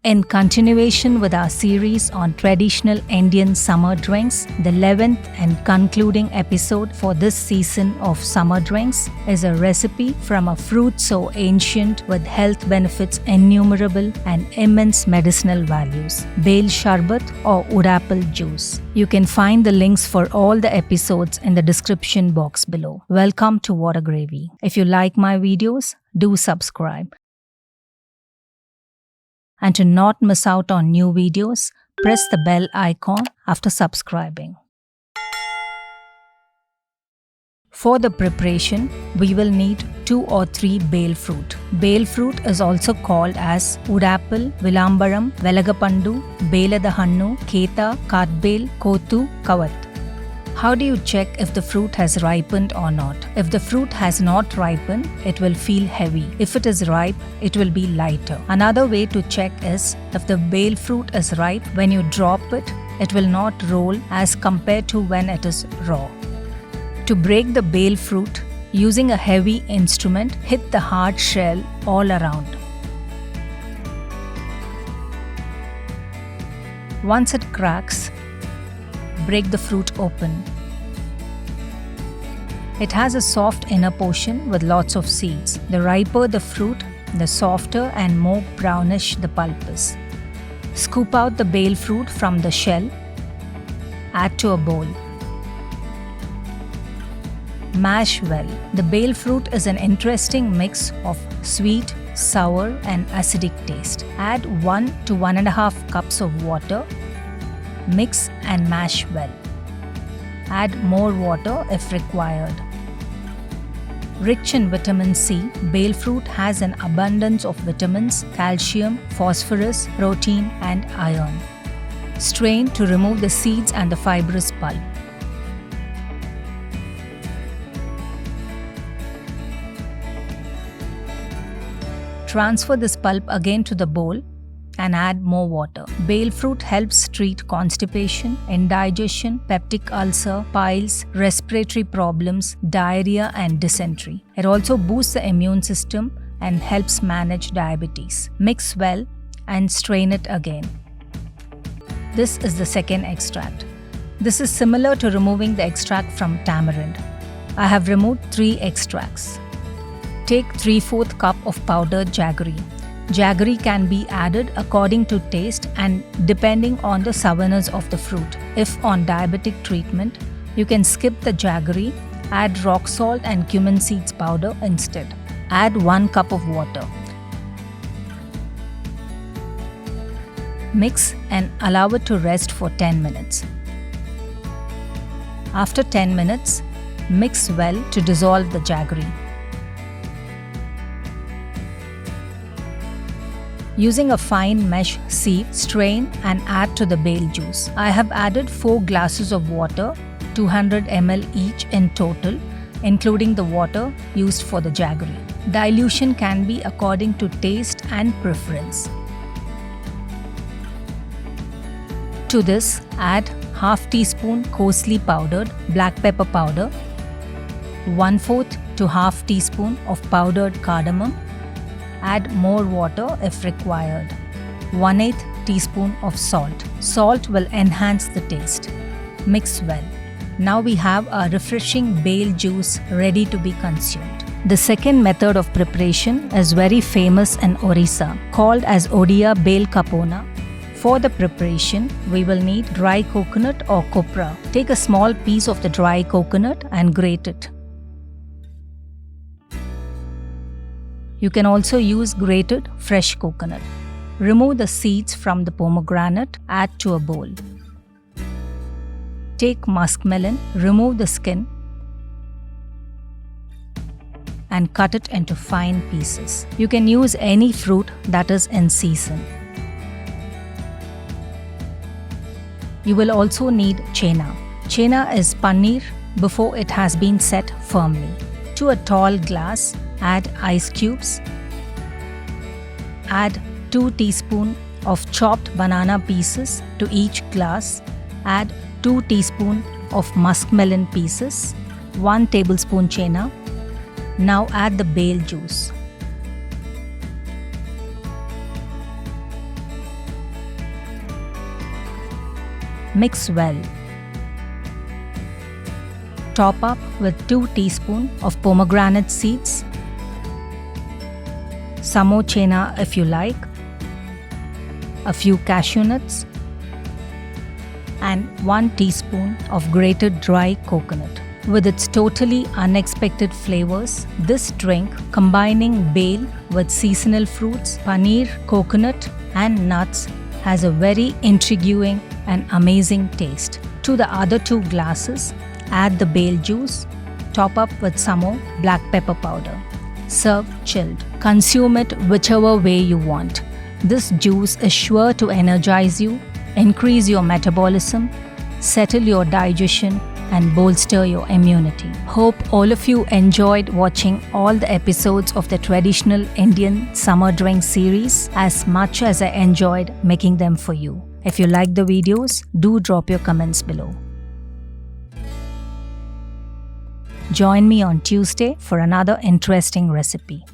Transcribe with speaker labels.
Speaker 1: In continuation with our series on traditional Indian summer drinks, the 11th and concluding episode for this season of summer drinks is a recipe from a fruit so ancient with health benefits innumerable and immense medicinal values, Bael Sharbath or wood apple juice. You can find the links for all the episodes in the description box below. Welcome to Water Gravy. If you like my videos, do subscribe. And to not miss out on new videos, press the bell icon after subscribing. For the preparation, we will need 2 or 3 Bael fruit. Bael fruit is also called as wood apple, Vilampaham, Velega Pandu, Baelada Hannu, Kaitha, KathbelI, Kothu, Kavath. How do you check if the fruit has ripened or not? If the fruit has not ripened, it will feel heavy. If it is ripe, it will be lighter. Another way to check is if the Bael fruit is ripe, when you drop it, it will not roll as compared to when it is raw. To break the Bael fruit, using a heavy instrument, hit the hard shell all around. Once it cracks, break the fruit open. It has a soft inner portion with lots of seeds. The riper the fruit, the softer and more brownish the pulp is. Scoop out the Bael fruit from the shell. Add to a bowl. Mash well. The Bael fruit is an interesting mix of sweet, sour and acidic taste. Add 1 to 1.5 cups of water. Mix and mash well. Add more water if required. Rich in vitamin C, Bael fruit has an abundance of vitamins, calcium, phosphorus, protein and iron. Strain to remove the seeds and the fibrous pulp. Transfer this pulp again to the bowl and add more water. Bael fruit helps treat constipation, indigestion, peptic ulcer, piles, respiratory problems, diarrhea and dysentery. It also boosts the immune system and helps manage diabetes. Mix well and strain it again. This is the second extract. This is similar to removing the extract from tamarind. I have removed 3 extracts. Take 3/4 cup of powdered jaggery. Jaggery can be added according to taste and depending on the sourness of the fruit. If on diabetic treatment, you can skip the jaggery, add rock salt and cumin seeds powder instead. Add 1 cup of water. Mix and allow it to rest for 10 minutes. After 10 minutes, mix well to dissolve the jaggery. Using a fine mesh sieve, strain and add to the Bael juice. I have added 4 glasses of water, 200 ml each in total, including the water used for the jaggery. Dilution can be according to taste and preference. To this, add half teaspoon coarsely powdered black pepper powder, 1/4 to half teaspoon of powdered cardamom. Add more water if required. 1/8 teaspoon of salt. Salt will enhance the taste. Mix well. Now we have a refreshing Bael juice ready to be consumed. The second method of preparation is very famous in Orissa, called as Odia Bela Pana. For the preparation, we will need dry coconut or copra. Take a small piece of the dry coconut and grate it. You can also use grated fresh coconut. Remove the seeds from the pomegranate, add to a bowl. Take muskmelon, remove the skin and cut it into fine pieces. You can use any fruit that is in season. You will also need chena. Chena is paneer before it has been set firmly. To a tall glass, add ice cubes. Add 2 teaspoons of chopped banana pieces to each glass. Add 2 teaspoons of muskmelon pieces, 1 tablespoon chena. Now add the Bael juice. Mix well. Top up with 2 teaspoons of pomegranate seeds, some more chena if you like, a few cashew nuts, and 1 teaspoon of grated dry coconut. With its totally unexpected flavors, this drink, combining Bael with seasonal fruits, paneer, coconut, and nuts, has a very intriguing and amazing taste. To the other 2 glasses, add the Bael juice, top up with some more black pepper powder. Serve chilled. Consume it whichever way you want. This juice is sure to energize you, increase your metabolism, settle your digestion, and bolster your immunity. Hope all of you enjoyed watching all the episodes of the traditional Indian summer drink series as much as I enjoyed making them for you. If you like the videos, do drop your comments below. Join me on Tuesday for another interesting recipe.